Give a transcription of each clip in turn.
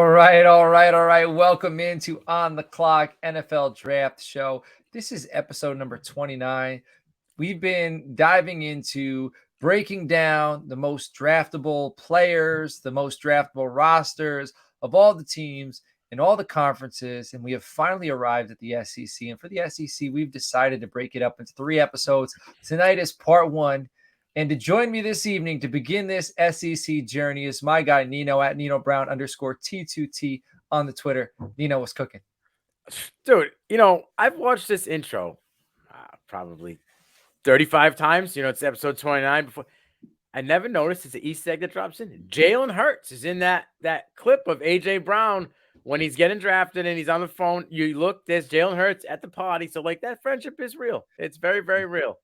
All right. Welcome into On the Clock NFL Draft Show. This is episode number 29. We've been diving into breaking down the most draftable players, the most draftable rosters of all the teams in all the conferences, and we have finally arrived at the SEC. And for the SEC, we've decided to break it up into 3 episodes. Tonight is part 1. And to join me this evening to begin this SEC journey is my guy, Nino, at Nino Brown _T2T on the Twitter. Nino, what's cooking? Dude, I've watched this intro probably 35 times. It's episode 29. Before I never noticed it's an Easter egg that drops in. Jalen Hurts is in that clip of A.J. Brown when he's getting drafted and he's on the phone. You look, there's Jalen Hurts at the party. So, that friendship is real. It's very, very real.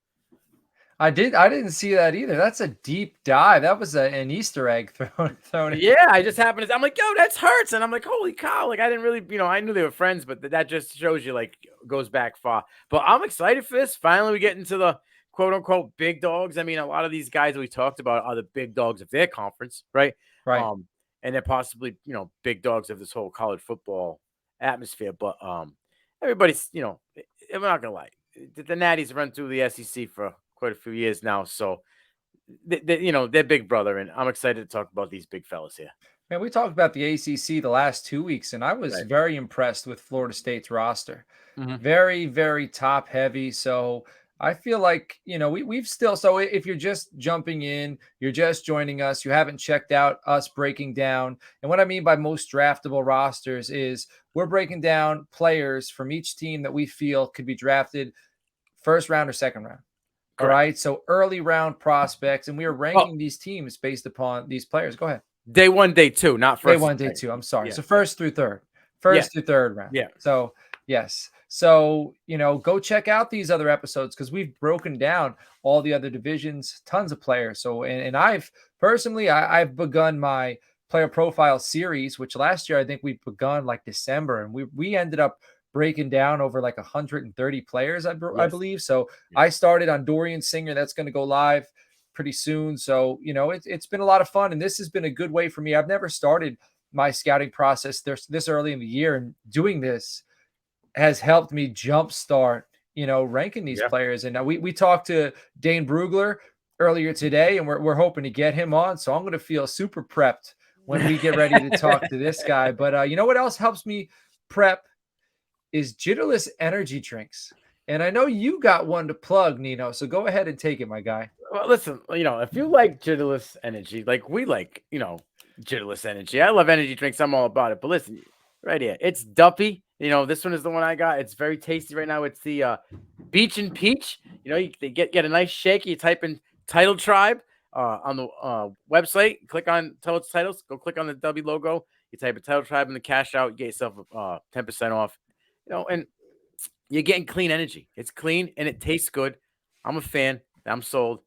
I didn't see that either. That's a deep dive. That was an Easter egg thrown in. Yeah, I just happened to. I'm like, yo, that's Hurts, and I'm like, holy cow! I didn't really, I knew they were friends, but that just shows you goes back far. But I'm excited for this. Finally, we get into the quote unquote big dogs. I mean, a lot of these guys that we talked about are the big dogs of their conference, right? Right. And they're possibly big dogs of this whole college football atmosphere. But everybody's, I'm not gonna lie, the Natties run through the SEC for quite a few years now, so they're big brother, and I'm excited to talk about these big fellas here. Man, we talked about the ACC the last 2 weeks, and I was very impressed with Florida State's roster. Mm-hmm. Very, very top heavy. So I feel like, we've still, so if you're just jumping in, you're just joining us, you haven't checked out us breaking down. And what I mean by most draftable rosters is we're breaking down players from each team that we feel could be drafted first round or second round. All right. So early round prospects, and we are ranking these teams based upon these players. Go ahead. Day 1, day 2, not first. Day 1, day 2. I'm sorry. Yeah. So first through third round. Yeah. So yes. So, go check out these other episodes because we've broken down all the other divisions, tons of players. So, and I've personally, I've begun my player profile series, which last year I think we begun December, and we ended up breaking down over 130 players, I believe. So I started on Dorian Singer. That's going to go live pretty soon. So, it's been a lot of fun, and this has been a good way for me. I've never started my scouting process this early in the year, and doing this has helped me jumpstart, ranking these players. And we talked to Dane Brugler earlier today, and we're hoping to get him on. So I'm going to feel super prepped when we get ready to talk to this guy. But you know what else helps me prep is Jitterless energy drinks. And I know you got one to plug, Nino, so go ahead and take it, my guy. Well, listen, if you like Jitterless energy, we like, Jitterless energy. I love energy drinks. I'm all about it. But listen, right here, it's Duppy. This one is the one I got. It's very tasty right now. It's the Beach and Peach. They get a nice shake. You type in Title Tribe on the website. Click on Titles. Go click on the W logo. You type in Title Tribe in the cash out. You get yourself 10% off. And you're getting clean energy. It's clean and it tastes good. I'm a fan. I'm sold.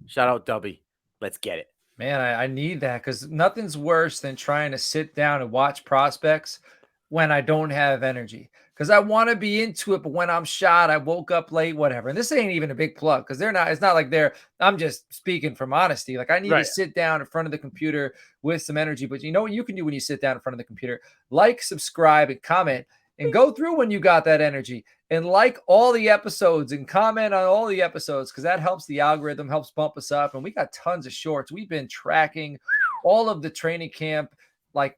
Shout out Dubby. Let's get it. Man, I need that because nothing's worse than trying to sit down and watch prospects when I don't have energy. Because I want to be into it, but when I'm shot, I woke up late, whatever. And this ain't even a big plug because it's not like I'm just speaking from honesty. I need to sit down in front of the computer with some energy. But you know what you can do when you sit down in front of the computer? Like, subscribe, and comment. And go through when you got that energy and like all the episodes and comment on all the episodes because that helps the algorithm, helps bump us up. And we got tons of shorts. We've been tracking all of the training camp,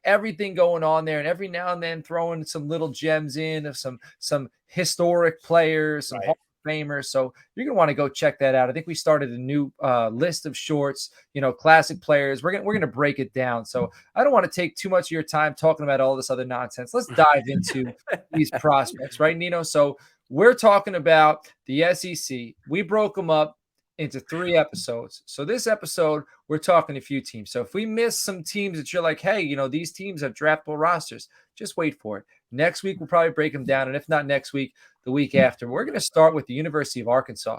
everything going on there. And every now and then throwing some little gems in of some historic players, some Hall of Famers. So you're going to want to go check that out. I think we started a new list of shorts, classic players. We're going to break it down. So I don't want to take too much of your time talking about all this other nonsense. Let's dive into these prospects, right, Nino? So we're talking about the SEC. We broke them up into 3 episodes. So this episode, we're talking a few teams. So if we miss some teams that you're like, hey, these teams have draftable rosters, just wait for it. Next week, we'll probably break them down. And if not next week, the week after. We're going to start with the University of Arkansas,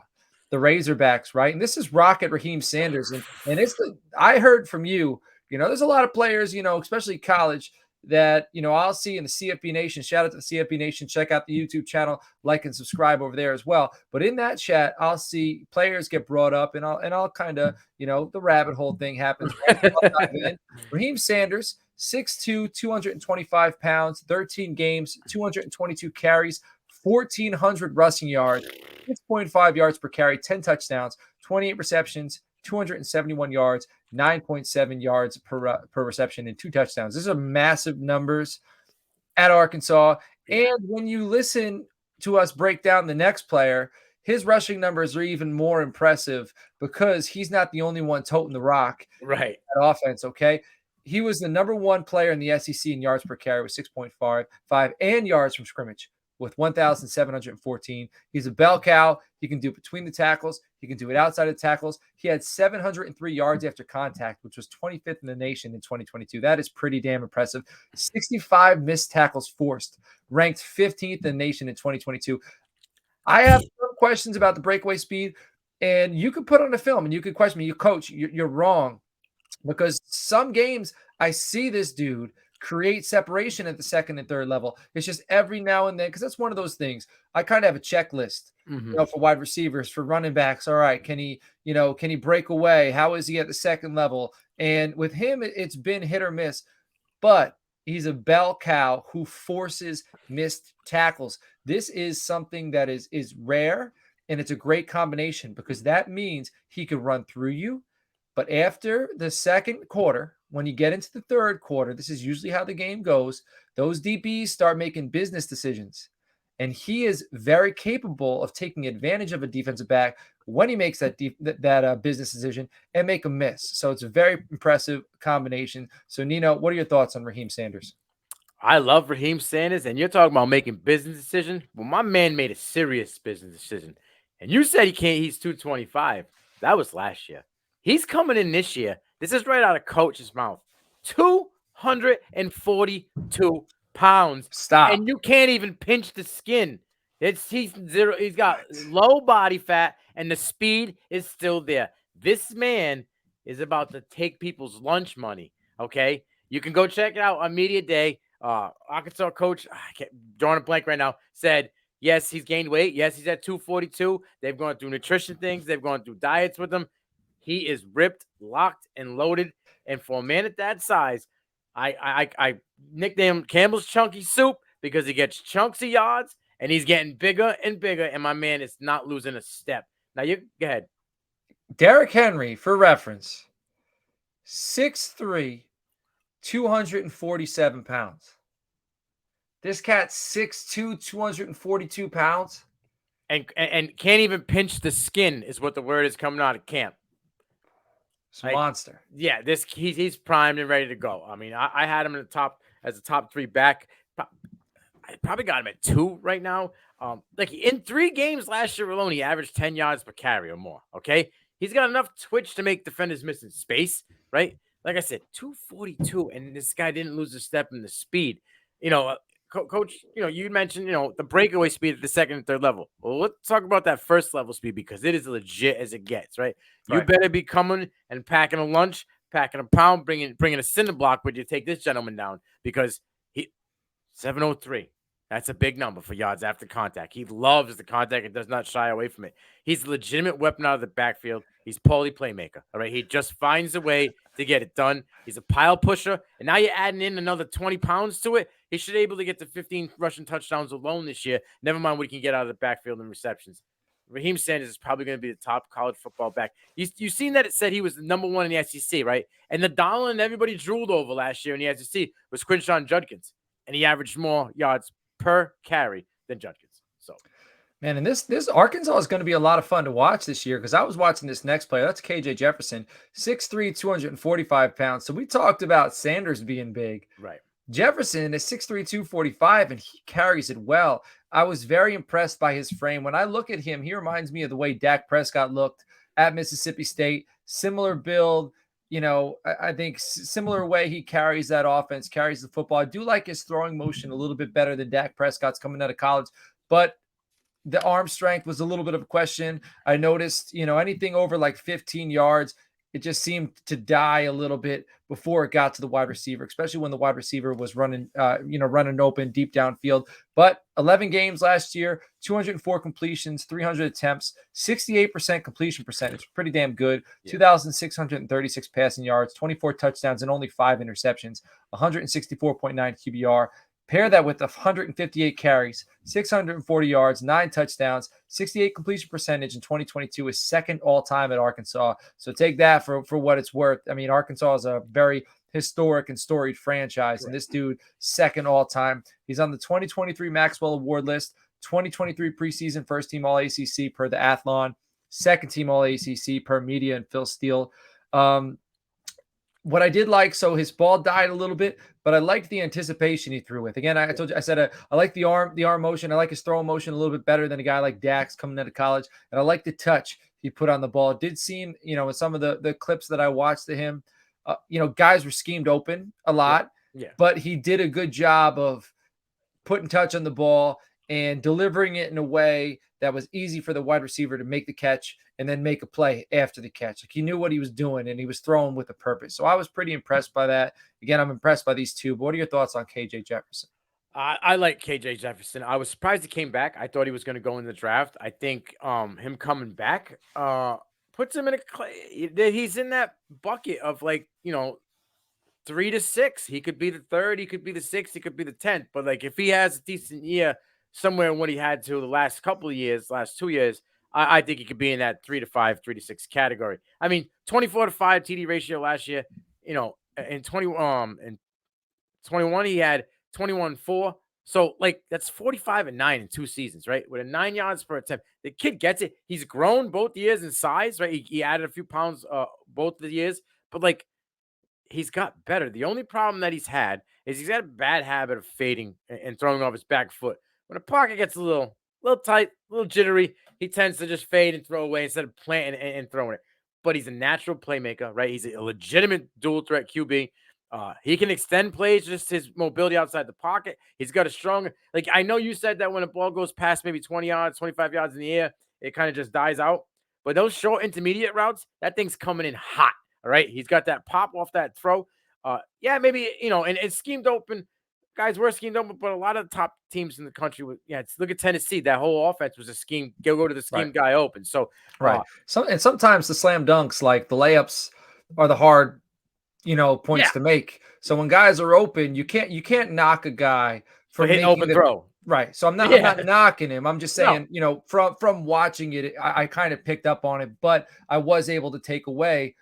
the Razorbacks, right? And this is Rocket Raheem Sanders. And it's I heard from you, there's a lot of players, especially college, that, I'll see in the CFB Nation. Shout out to the CFB Nation. Check out the YouTube channel, like and subscribe over there as well. But in that chat, I'll see players get brought up, and I'll kind of, the rabbit hole thing happens. Raheem Sanders 6'2", 225 pounds, 13 games, 222 carries, 1,400 rushing yards, 6.5 yards per carry, 10 touchdowns, 28 receptions, 271 yards, 9.7 yards per reception, and 2 touchdowns. These are massive numbers at Arkansas. Yeah. And when you listen to us break down the next player, his rushing numbers are even more impressive because he's not the only one toting the rock Right. at offense, okay? He was the number one player in the SEC in yards per carry with 6.5 and yards from scrimmage with 1,714. He's a bell cow. He can do it between the tackles. He can do it outside of tackles. He had 703 yards after contact, which was 25th in the nation in 2022. That is pretty damn impressive. 65 missed tackles forced, ranked 15th in the nation in 2022. I have some questions about the breakaway speed, and you could put on a film and you could question me. You coach, you're wrong, because some games I see this dude create separation at the second and third level. It's just every now and then, because that's one of those things. I kind of have a checklist, for wide receivers, for running backs. All right, can he break away? How is he at the second level? And with him, it's been hit or miss, but he's a bell cow who forces missed tackles. This is something that is rare, and it's a great combination because that means he could run through you. But after the second quarter, when you get into the third quarter, this is usually how the game goes. Those DBs start making business decisions. And he is very capable of taking advantage of a defensive back when he makes that business decision and make a miss. So it's a very impressive combination. So, Nino, what are your thoughts on Raheem Sanders? I love Raheem Sanders, and you're talking about making business decision. Well, my man made a serious business decision. And you said he's 225. That was last year. He's coming in this year. This is right out of Coach's mouth. 242 pounds. Stop. And you can't even pinch the skin. He's got low body fat, and the speed is still there. This man is about to take people's lunch money. Okay, you can go check it out on Media Day. Arkansas coach, I can't drawing a blank right now, said yes, he's gained weight. Yes, he's at 242. They've gone through nutrition things. They've gone through diets with him. He is ripped, locked, and loaded. And for a man at that size, I nicknamed Campbell's Chunky Soup because he gets chunks of yards and he's getting bigger and bigger. And my man is not losing a step. Now you go ahead. Derrick Henry, for reference, 6'3", 247 pounds. This cat's 6'2", 242 pounds. And can't even pinch the skin is what the word is coming out of camp. It's a monster. Yeah, he's primed and ready to go. I mean, I had him in the top as a top 3 back. I probably got him at 2 right now. Like in 3 games last year alone, he averaged 10 yards per carry or more. Okay, he's got enough twitch to make defenders miss in space, right? Like I said, 242, and this guy didn't lose a step in the speed. Coach, you mentioned, the breakaway speed at the second and third level. Well, let's talk about that first level speed because it is legit as it gets, right? You better be coming and packing a lunch, packing a pound, bringing a cinder block with you. Take this gentleman down because 703. That's a big number for yards after contact. He loves the contact and does not shy away from it. He's a legitimate weapon out of the backfield. He's Paulie playmaker. All right. He just finds a way to get it done. He's a pile pusher. And now you're adding in another 20 pounds to it. He should be able to get to 15 rushing touchdowns alone this year. Never mind what he can get out of the backfield and receptions. Raheem Sanders is probably going to be the top college football back. You've seen that it said he was the number 1 in the SEC, right? And the darling everybody drooled over last year in the SEC was Quinshon Judkins. And he averaged more yards per carry than Judkins. So, man, and this Arkansas is going to be a lot of fun to watch this year because I was watching this next player. That's KJ Jefferson, 6'3", 245 pounds. So we talked about Sanders being big. Right. Jefferson is 6'3", 245, and he carries it well. I was very impressed by his frame. When I look at him, he reminds me of the way Dak Prescott looked at Mississippi State. Similar build. I think similar way he carries that offense, carries the football. I do like his throwing motion a little bit better than Dak Prescott's coming out of college, but the arm strength was a little bit of a question. I noticed, anything over like 15 yards, it just seemed to die a little bit before it got to the wide receiver, especially when the wide receiver was running, running open deep downfield. But 11 games last year, 204 completions, 300 attempts, 68% completion percentage, pretty damn good. Yeah. 2,636 passing yards, 24 touchdowns, and only 5 interceptions, 164.9 QBR. Pair that with 158 carries, 640 yards, 9 touchdowns, 68 completion percentage in 2022 is second all-time at Arkansas. So take that for what it's worth. I mean, Arkansas is a very historic and storied franchise, and this dude, second all-time. He's on the 2023 Maxwell Award list, 2023 preseason first-team All-ACC per the Athlon, second-team All-ACC per Media and Phil Steele. What I did like, so his ball died a little bit, but I liked the anticipation he threw with. Again, I told you, I said I like the arm motion. I like his throw motion a little bit better than a guy like Dax coming out of college, and I like the touch he put on the ball. It did seem, in some of the clips that I watched of him, guys were schemed open a lot, but he did a good job of putting touch on the ball and delivering it in a way that was easy for the wide receiver to make the catch and then make a play after the catch. Like, he knew what he was doing and he was throwing with a purpose. So I was pretty impressed by that. Again, I'm impressed by these two. But what are your thoughts on KJ Jefferson? I like KJ Jefferson. I was surprised he came back. I thought he was going to go in the draft. I think him coming back puts him in he's in that bucket of 3 to 6. He could be the 3rd, he could be the 6th, he could be the 10th. But if he has a decent year somewhere in what he had to the last couple of years, last 2 years, I think he could be in that 3 to 5, 3 to 6 category. I mean, 24 to 5 TD ratio last year. In 21 he had 21-4. So that's 45 and 9 in 2 seasons, right? With a 9 yards per attempt. The kid gets it. He's grown both years in size, right? He added a few pounds both the years, but he's got better. The only problem that he's had is he's got a bad habit of fading and throwing off his back foot. When the pocket gets a little tight, a little jittery, he tends to just fade and throw away instead of planting and throwing it. But he's a natural playmaker, right? He's a legitimate dual threat QB. He can extend plays, just his mobility outside the pocket. He's got a strong, I know you said that when a ball goes past maybe 20 yards, 25 yards in the air, it kind of just dies out. But those short intermediate routes, that thing's coming in hot. All right. He's got that pop off that throw. Maybe, and it's schemed open. Guys were schemed open, but a lot of the top teams in the country, look at Tennessee. That whole offense was a scheme. Go to the scheme guy open. So, and sometimes the slam dunks, like the layups, are the hard, points to make. So when guys are open, you can't knock a guy for hitting open throw. Right. So I'm not knocking him. I'm just saying, from watching it, I kind of picked up on it, but I was able to take away.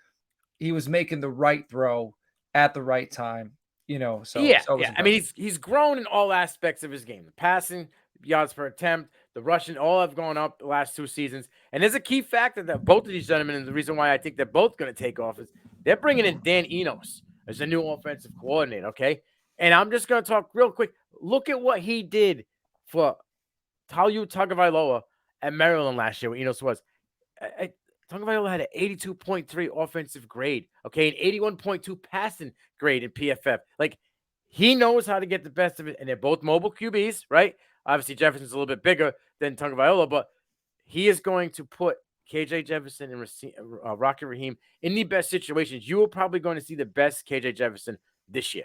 He was making the right throw at the right time, I mean, he's grown in all aspects of his game. The passing, yards per attempt, the rushing, all have gone up the last 2 seasons. And there's a key factor that both of these gentlemen, and the reason why I think they're both going to take off, is they're bringing in Dan Enos as a new offensive coordinator, okay? And I'm just going to talk real quick. Look at what he did for Taulia Tagovailoa at Maryland last year, where Enos was. Tagovailoa had an 82.3 offensive grade, okay, an 81.2 passing grade in PFF. He knows how to get the best of it, and they're both mobile QBs, right? Obviously, Jefferson's a little bit bigger than Tagovailoa, but he is going to put KJ Jefferson and Rocket Raheem in the best situations. You are probably going to see the best KJ Jefferson this year.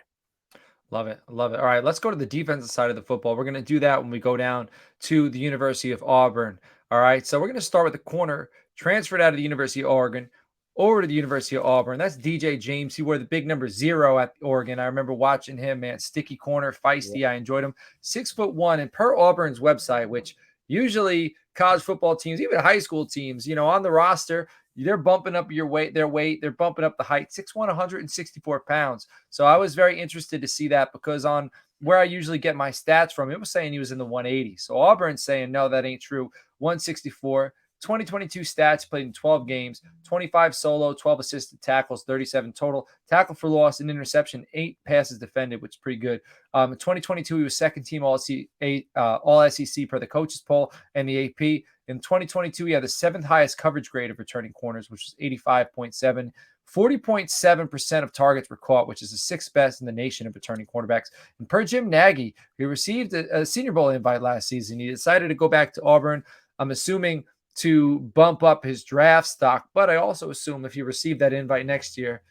Love it. Love it. All right, let's go to the defensive side of the football. We're going to do that when we go down to the University of Auburn. All right, so we're going to start with the corner transferred out of the University of Oregon over to the University of Auburn. That's DJ James. He wore the big number 0 at Oregon. I remember watching him, man. Sticky corner, feisty. Yeah. I enjoyed him. 6'1", and per Auburn's website, which usually college football teams, even high school teams, on the roster, they're bumping up their weight. They're bumping up the height. 6'1", 164 pounds. So I was very interested to see that, because on where I usually get my stats from, it was saying he was in the 180s. So Auburn's saying, no, that ain't true. 164. 2022 stats, played in 12 games, 25 solo, 12 assisted tackles, 37 total. Tackle for loss, an interception, 8 passes defended, which is pretty good. In 2022, he was second team All-SEC per the coaches poll and the AP. In 2022, he had the 7th highest coverage grade of returning corners, which was 85.7. 40.7% of targets were caught, which is the 6th best in the nation of returning quarterbacks. And per Jim Nagy, he received a Senior Bowl invite last season. He decided to go back to Auburn. I'm assuming to bump up his draft stock. But I also assume if he received that invite next year,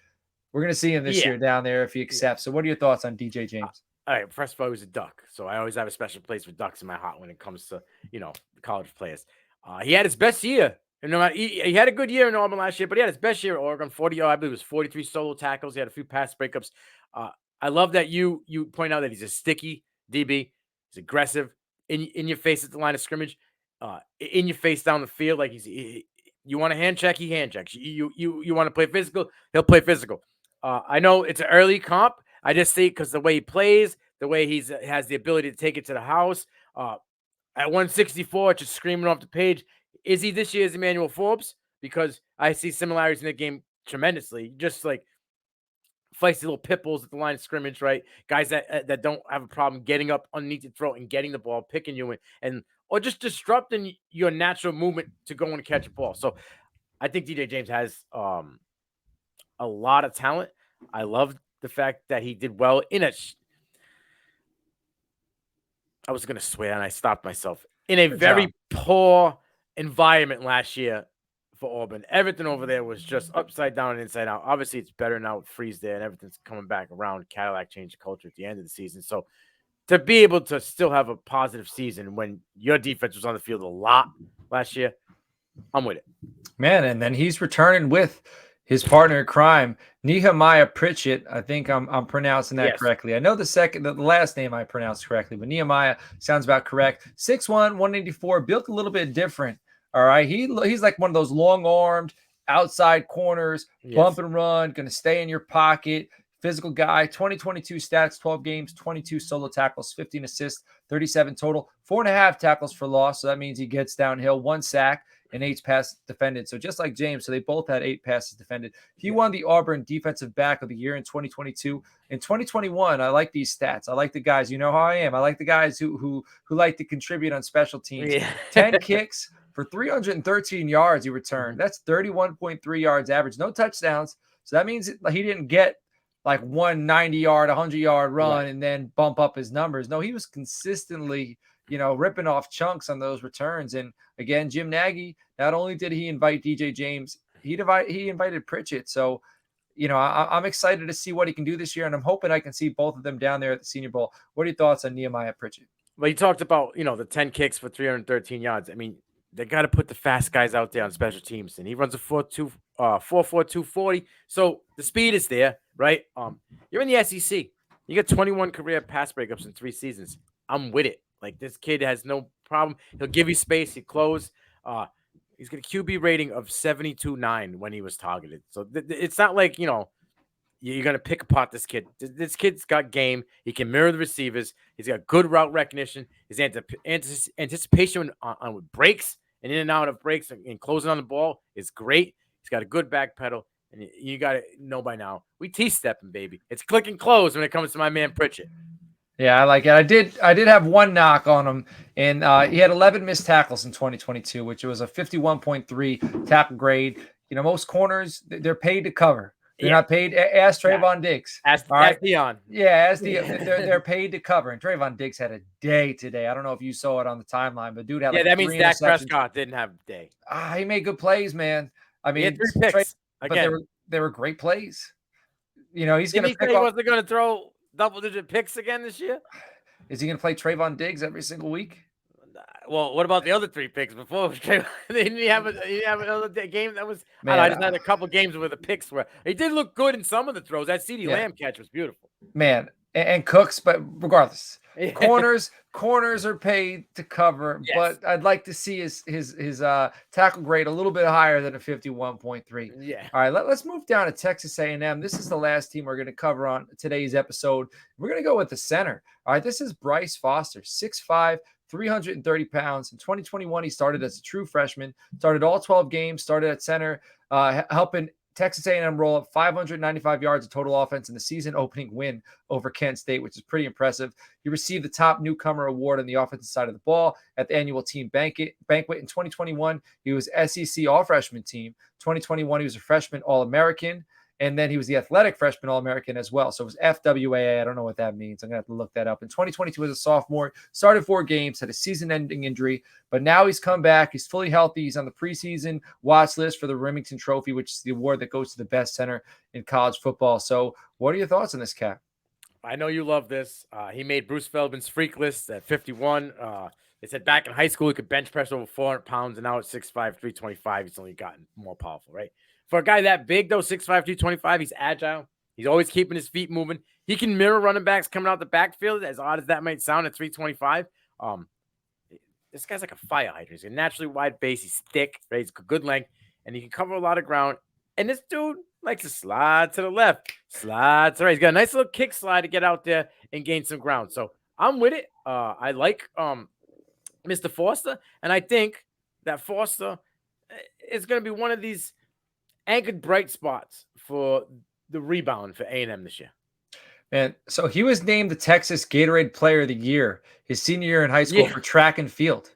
we're going to see him this year down there if he accepts. So what are your thoughts on DJ James? All right, first of all, he was a Duck, so I always have a special place for Ducks in my heart when it comes to college players. He had his best year. He had a good year in Auburn last year, but he had his best year at Oregon. 40, I believe it was 43 solo tackles. He had a few pass breakups. I love that you point out that he's a sticky DB. He's aggressive in your face at the line of scrimmage, in your face down the field. Like you want a hand check, he hand checks. You want to play physical, he'll play physical. I know it's an early comp. I just see because the way he plays, the way he has the ability to take it to the house. At 164, just screaming off the page. Is he this year's Emmanuel Forbes? Because I see similarities in the game tremendously. Just like feisty little pit bulls at the line of scrimmage, right? Guys that don't have a problem getting up underneath your throat and getting the ball, picking you in, or just disrupting your natural movement to go and catch a ball. So I think DJ James has a lot of talent. I love the fact that he did well in I was going to swear and I stopped myself. In a very poor environment last year for Auburn. Everything over there was just upside down and inside out. Obviously, it's better now with Freeze there and everything's coming back around. Cadillac changed the culture at the end of the season. So to be able to still have a positive season when your defense was on the field a lot last year, I'm with it. Man, and then he's returning with his partner in crime, Nehemiah Pritchett. I think I'm pronouncing that correctly. I know the last name I pronounced correctly, but Nehemiah sounds about correct. 6'1", 184, built a little bit different. All right. He's like one of those long-armed outside corners, bump and run, going to stay in your pocket. Physical guy, 2022 stats, 12 games, 22 solo tackles, 15 assists, 37 total, 4.5 tackles for loss. So that means he gets downhill, 1 sack, and 8 passes defended. So just like James, so they both had 8 passes defended. He won the Auburn Defensive Back of the Year in 2022. In 2021, I like these stats. I like the guys. You know how I am. I like the guys who like to contribute on special teams. 10 kicks for 313 yards he returned. That's 31.3 yards average. No touchdowns. So that means he didn't get like 190-yard, 100-yard run and then bump up his numbers. No, he was consistently, ripping off chunks on those returns. And again, Jim Nagy, not only did he invite DJ James, he invited Pritchett. So, I'm excited to see what he can do this year, and I'm hoping I can see both of them down there at the Senior Bowl. What are your thoughts on Nehemiah Pritchett? Well, you talked about, the 10 kicks for 313 yards. I mean, they got to put the fast guys out there on special teams, and he runs a 4.4 240. So the speed is there, right? You're in the SEC. You got 21 career pass breakups in 3 seasons. I'm with it. Like, this kid has no problem. He'll give you space. He close. He's got a QB rating of 72.9 when he was targeted. So it's not like, you're going to pick apart this kid. This kid's got game. He can mirror the receivers. He's got good route recognition. His anticipation on breaks and in and out of breaks and closing on the ball is great. He's got a good back pedal. And you got to know by now, we T-stepping, baby. It's click and close when it comes to my man Pritchett. Yeah, I like it. I did have one knock on him, and he had 11 missed tackles in 2022, which was a 51.3 tackle grade. Most corners, they're paid to cover. They're not paid. Ask Trayvon Diggs. Ask Dion. Yeah, they're paid to cover. And Trayvon Diggs had a day today. I don't know if you saw it on the timeline, but dude had that means Dak Prescott didn't have a day. He made good plays, man. I mean, he had 3 picks. But they were great plays. He's going to. He wasn't going to throw double-digit picks again this year? Is he going to play Trayvon Diggs every single week? Well, what about the other 3 picks before? Didn't he have another game that was? Man, I just had a couple games where the picks were. He did look good in some of the throws. That CeeDee Lamb catch was beautiful. Man, and Cooks, but regardless, corners are paid to cover. Yes. But I'd like to see his tackle grade a little bit higher than a 51.3. Yeah. All right, let's move down to Texas A&M. This is the last team we're going to cover on today's episode. We're going to go with the center. All right, this is Bryce Foster, 6'5", 330 pounds. In 2021, he started as a true freshman, started all 12 games, started at center, helping Texas A&M roll up 595 yards of total offense in the season opening win over Kent State, which is pretty impressive. He received the top newcomer award on the offensive side of the ball at the annual team banquet. In 2021, he was SEC All-Freshman team. 2021, he was a freshman All-American. And then he was the athletic freshman All-American as well. So it was FWAA. I don't know what that means. I'm going to have to look that up. In 2022 as a sophomore, started 4 games, had a season-ending injury, but now he's come back. He's fully healthy. He's on the preseason watch list for the Remington Trophy, which is the award that goes to the best center in college football. So what are your thoughts on this cat? I know you love this. He made Bruce Feldman's freak list at 51. They said back in high school he could bench press over 400 pounds, and now at 6'5", 325, he's only gotten more powerful, right? For a guy that big, though, 6'5", 325, he's agile. He's always keeping his feet moving. He can mirror running backs coming out the backfield, as odd as that might sound, at 325. This guy's like a fire hydrant. He's a naturally wide base. He's thick, right? He's good length, and he can cover a lot of ground. And this dude likes to slide to the left, slide to the right. He's got a nice little kick slide to get out there and gain some ground. So I'm with it. I like Mr. Foster, and I think that Foster is going to be one of these anchored bright spots for the rebound for A&M this year. And so he was named the Texas Gatorade Player of the Year his senior year in high school for track and field.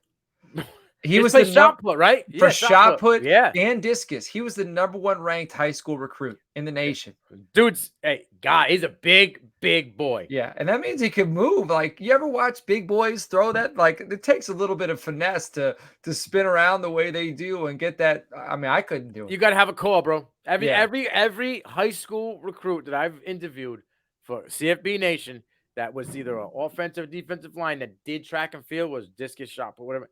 He was the shot put, right? For shot put and discus. He was the #1 ranked high school recruit in the nation. Dude's he's a big, big boy. Yeah, and that means he can move. Like, you ever watch big boys throw that? Like, it takes a little bit of finesse to spin around the way they do and get that. I mean, I couldn't do it. You got to have a core, bro. Every high school recruit that I've interviewed for CFB Nation that was either an offensive or defensive line that did track and field was discus, shot put, whatever.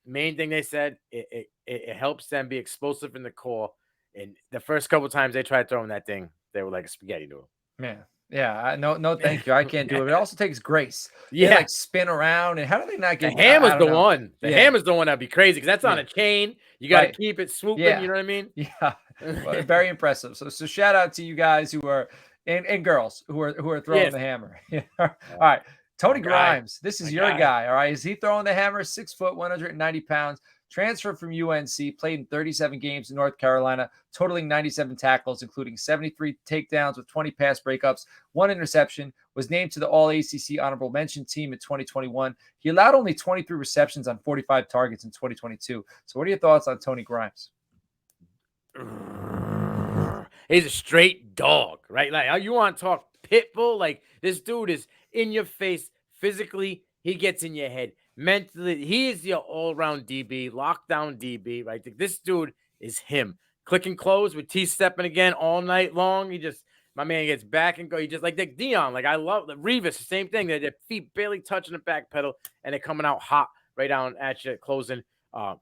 Main thing they said, it helps them be explosive in the core. And the first couple of times they tried throwing that thing, they were like a spaghetti noodle. Man, yeah, no, thank you. I can't do it. It also takes grace. Yeah, they like spin around, and how do they not get? The hammer's the one. The hammer's the one that'd be crazy because that's on a chain. You got to keep it swooping. Yeah. You know what I mean? Yeah, well, very impressive. So shout out to you guys who are and girls who are throwing the hammer. All right. Tony Grimes, this is your guy, all right? Is he throwing the hammer? 6 foot, 190 pounds, transferred from UNC, played in 37 games in North Carolina, totaling 97 tackles, including 73 takedowns with 20 pass breakups, 1 interception, was named to the All-ACC Honorable Mention team in 2021. He allowed only 23 receptions on 45 targets in 2022. So what are your thoughts on Tony Grimes? He's a straight dog, right? Like, you want to talk pit bull? Like, this dude is in your face physically. He gets in your head mentally. He is your all-around DB, lockdown DB, right? This dude is him. Click and close with T-stepping again all night long. My man gets back and go. He just like Dion. Like, I love the Revis, the same thing. Their feet barely touching the back pedal, and they're coming out hot right down at you, closing.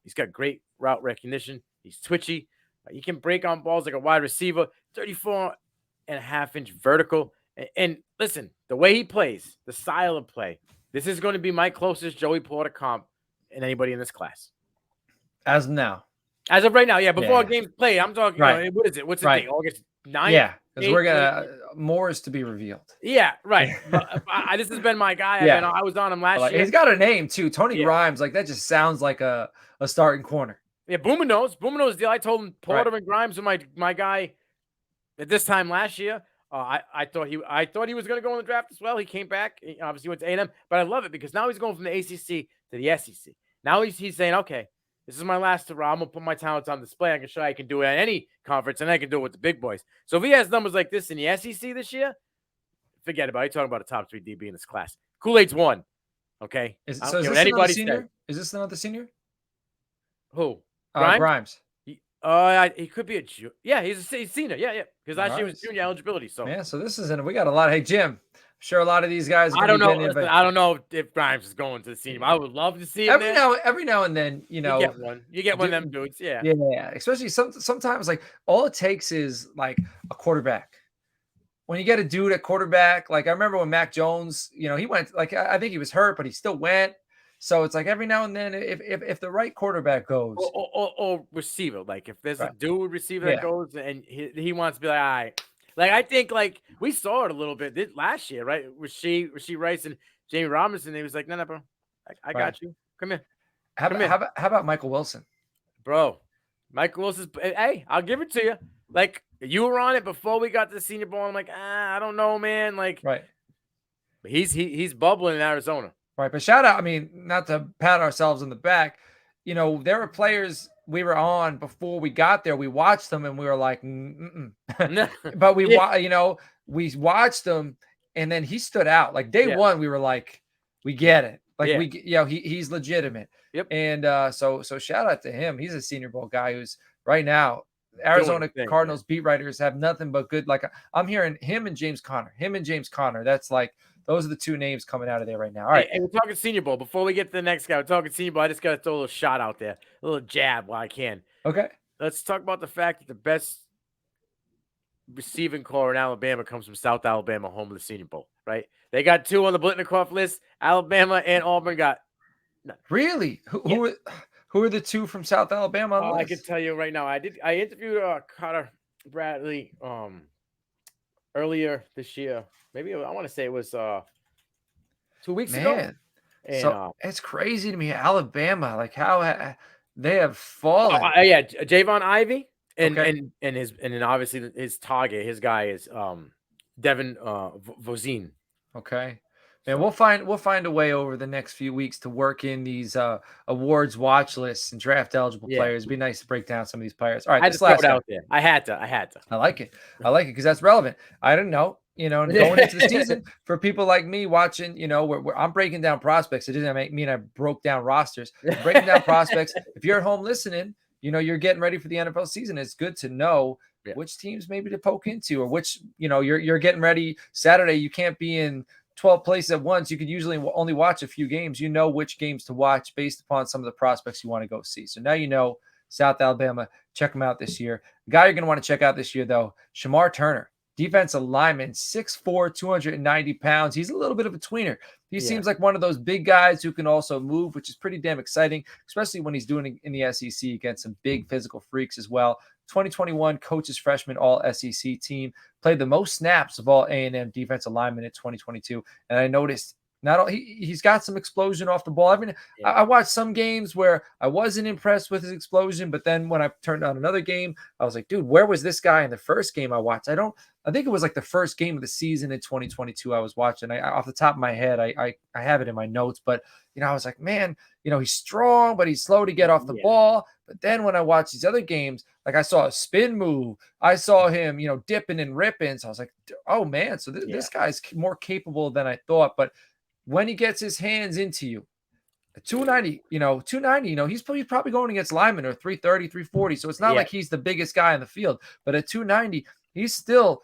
He's got great route recognition. He's twitchy. He can break on balls like a wide receiver. 34.5-inch vertical. And listen, the way he plays, the style of play, this is going to be my closest Joey Porter comp in anybody in this class. As of now. As of right now, yeah. Before games played, I'm talking, what is it? What's the date? August 9th? Yeah, because we're going to – more is to be revealed. Yeah, right. But, this has been my guy. I was on him last year. He's got a name, too. Tony Grimes. Like, that just sounds like a starting corner. Yeah, Boomer knows. Boomer knows the deal. I told him Porter and Grimes are my guy at this time last year. I thought he was going to go in the draft as well. He came back. He obviously went to A&M, but I love it because now he's going from the ACC to the SEC. Now he's saying, okay, this is my last hurrah. I'm going to put my talents on display. I can show I can do it at any conference, and I can do it with the big boys. So if he has numbers like this in the SEC this year, forget about it. You're talking about a top 3 DB in this class. Kool-Aid's one. Okay. Is this another senior? Is this another senior? Who? Grimes. He could be a junior. Yeah, he's senior. Yeah. Because last year was junior eligibility. So so this is we got a lot. Hey, Jim, I'm sure a lot of these guys. I don't know. Listen, I don't know if Grimes is going to the senior. I would love to see him every now and then. You get one. You get one of them dudes. Yeah. Yeah. Especially sometimes like all it takes is like a quarterback. When you get a dude at quarterback, like I remember when Mac Jones, he went like I think he was hurt, but he still went. So it's like every now and then, if the right quarterback goes, or receiver, like if there's a dude receiver that goes and he wants to be like, all right, like I think like we saw it a little bit last year, right? Rasheed Rice and Jamie Robinson. He was like, no, bro, I got you. Come here. How about Michael Wilson, bro? Michael Wilson's. Hey, I'll give it to you. Like you were on it before we got to the Senior Bowl. I'm like, I don't know, man. Like, but he's bubbling in Arizona. Right, but shout out, not to pat ourselves on the back, there are players we were on before we got there. We watched them and we were like, but Yeah. we watched them, and then he stood out. Like day Yeah. one, we were like, we Yeah. get it. Like Yeah. he's legitimate. Yep. And so shout out to him. He's a Senior Bowl guy who's right now. Doing Arizona his thing, Cardinals beat writers have nothing but good. Like I'm hearing him and James Conner. That's like those are the two names coming out of there right now. All right. Hey, we're talking Senior Bowl. Before we get to the next guy, we're talking Senior Bowl. I just got to throw a little shot out there, a little jab while I can. Okay. Let's talk about the fact that the best receiving core in Alabama comes from South Alabama, home of the Senior Bowl, right? They got 2 on the Blitnikoff list. Alabama and Auburn got none. Really? Who are the 2 from South Alabama on the list? I can tell you right now. I interviewed Carter Bradley earlier this year. Maybe I want to say it was 2 weeks ago. And, so it's crazy to me, Alabama, like how they have fallen. Yeah, Javon Ivey, and then obviously his target, his guy is Devin Vozine. Okay. And we'll find a way over the next few weeks to work in these awards watch lists and draft eligible players. It'd be nice to break down some of these players. All right, I just throw it out there. I had to. I like it because that's relevant. I didn't know, and going into the season for people like me watching, where I'm breaking down prospects. It doesn't mean I broke down rosters. I'm breaking down prospects. If you're at home listening, you're getting ready for the NFL season. It's good to know which teams maybe to poke into, or which, you're getting ready Saturday. You can't be in 12 places at once. You could usually only watch a few games. You know which games to watch based upon some of the prospects you want to go see. So now South Alabama, check them out this year. The guy you're going to want to check out this year, though, Shamar Turner, defensive lineman, 6'4", 290 pounds. He's a little bit of a tweener. He seems like one of those big guys who can also move, which is pretty damn exciting, especially when he's doing it in the SEC against some big physical freaks as well. 2021 coaches freshman all SEC team, played the most snaps of all A&M defensive linemen in 2022. And I noticed he's got some explosion off the ball. I mean, I watched some games where I wasn't impressed with his explosion, but then when I turned on another game, I was like, dude, where was this guy in the first game I watched? I think it was like the first game of the season in 2022 I was watching. Off the top of my head, I have it in my notes, but I was like, man, he's strong, but he's slow to get off the ball. But then when I watched these other games, like I saw a spin move, I saw him, dipping and ripping. So I was like, oh man, so this guy's more capable than I thought. But when he gets his hands into you, 290, he's probably going against linemen or 330, 340. So it's not like he's the biggest guy in the field, but at 290, he's still,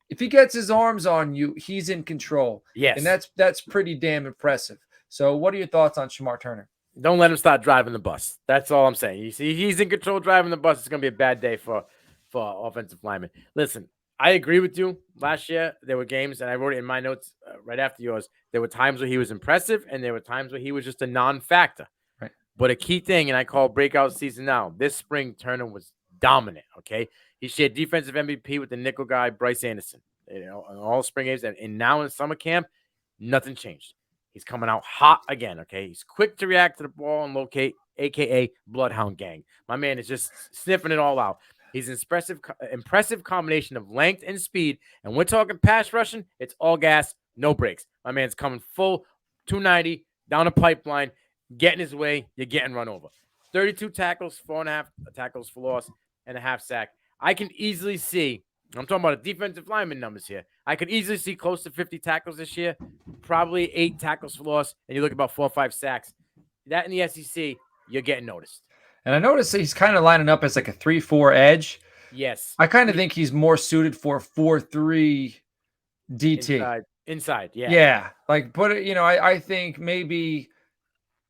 if he gets his arms on you, he's in control. Yes. And that's pretty damn impressive. So what are your thoughts on Shamar Turner? Don't let him start driving the bus. That's all I'm saying. You see, he's in control driving the bus. It's going to be a bad day for offensive linemen. Listen, I agree with you. Last year, there were games, and I wrote it in my notes right after yours. There were times where he was impressive, and there were times where he was just a non-factor. Right. But a key thing, and I call breakout season now, this spring, Turner was dominant, okay? He shared defensive MVP with the nickel guy, Bryce Anderson, in all spring games. And now in summer camp, nothing changed. He's coming out hot again, okay? He's quick to react to the ball and locate, a.k.a. Bloodhound Gang. My man is just sniffing it all out. He's an impressive combination of length and speed. And we're talking pass rushing, it's all gas, no brakes. My man's coming full 290 down a pipeline, getting his way, you're getting run over. 32 tackles, 4.5 tackles for loss, and a half sack. I can easily see, I'm talking about defensive lineman numbers here. I could easily see close to 50 tackles this year, probably 8 tackles for loss, and you look about 4 or 5 sacks. That in the SEC, you're getting noticed. And I noticed that he's kind of lining up as like a 3-4 edge. Yes. I kind of think he's more suited for a 4-3 DT. Inside, yeah. Yeah. Like put it, I think maybe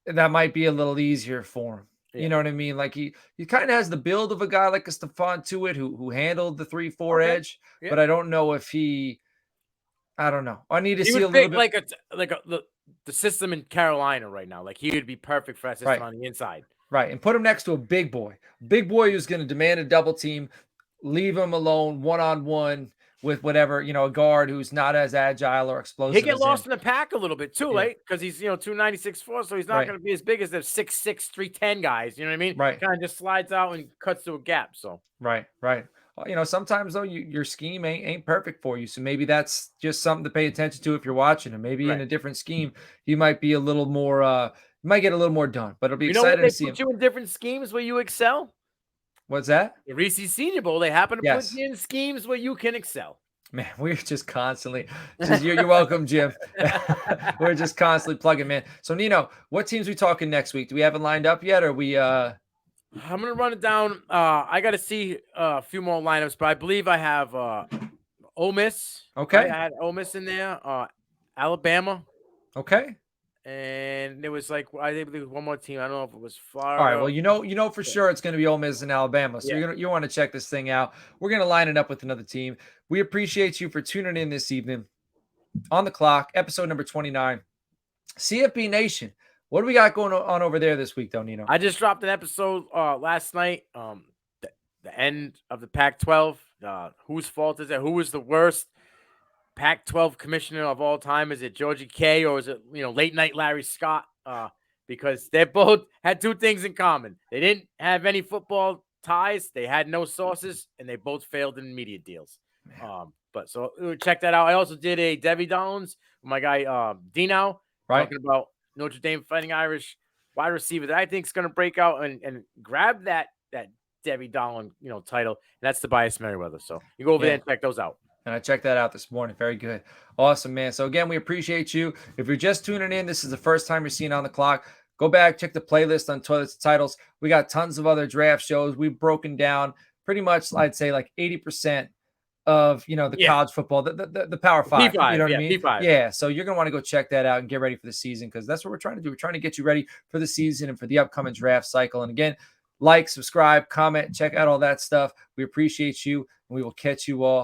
that might be a little easier for him. Yeah. You know what I mean? Like he kind of has the build of a guy like a Stephon Tuitt who handled the 3-4 edge, but I don't know if I don't know. I need to see a little bit like the system in Carolina right now. Like he would be perfect for that system on the inside. Right. And put him next to a big boy who's going to demand a double team, leave him alone one-on-one with whatever, a guard who's not as agile or explosive. He get lost in the pack a little bit too, right? Because he's, 296.4, so he's not going to be as big as the 6'6", 310 guys. You know what I mean? Right. Kind of just slides out and cuts through a gap. So right. Well, sometimes though your scheme ain't perfect for you, so maybe that's just something to pay attention to if you're watching him. Maybe in a different scheme, he might be a little more. You might get a little more done, but it'll be exciting to see him. Put you in different schemes where you excel. What's that? The Reese's Senior Bowl. They happen to put Yes. you in schemes where you can excel. Man, we're just constantly you're welcome, Jim. We're just constantly plugging, man. So Nino, what teams we talking next week? Do we have it lined up yet? Or we I'm gonna run it down. I gotta see a few more lineups, but I believe I have Ole Miss. okay? Right? I had Ole Miss in there, Alabama, Okay. and there was like I believe one more team. I don't know if it was All right. Florida. Well, you know for sure it's going to be Ole Miss and Alabama. So Yeah. you want to check this thing out. We're going to line it up with another team. We appreciate you for tuning in this evening. On the clock, episode number 29. CFB Nation. What do we got going on over there this week, though, Nino? I just dropped an episode last night. The end of the Pac-12. Whose fault is it? Who was the worst Pac-12 commissioner of all time? Is it Georgie K or is it late night Larry Scott? Because they both had two things in common. They didn't have any football ties. They had no sources, and they both failed in media deals. But so check that out. I also did a Debbie Downs with my guy Dino, Right. talking about Notre Dame Fighting Irish wide receiver that I think is going to break out and grab that Debbie Dolan title. And that's Tobias Merriweather. So you go over there and check those out. And I checked that out this morning. Very good. Awesome, man. So again, we appreciate you. If you're just tuning in, this is the first time you're seeing On the Clock. Go back, check the playlist on Toilets Titles. We got tons of other draft shows. We've broken down pretty much, I'd say, like 80% of the college football, the Power Five. P5, you know what I mean? P5. Yeah. So you're gonna want to go check that out and get ready for the season, because that's what we're trying to do. We're trying to get you ready for the season and for the upcoming draft cycle. And again, like, subscribe, comment, check out all that stuff. We appreciate you, and we will catch you all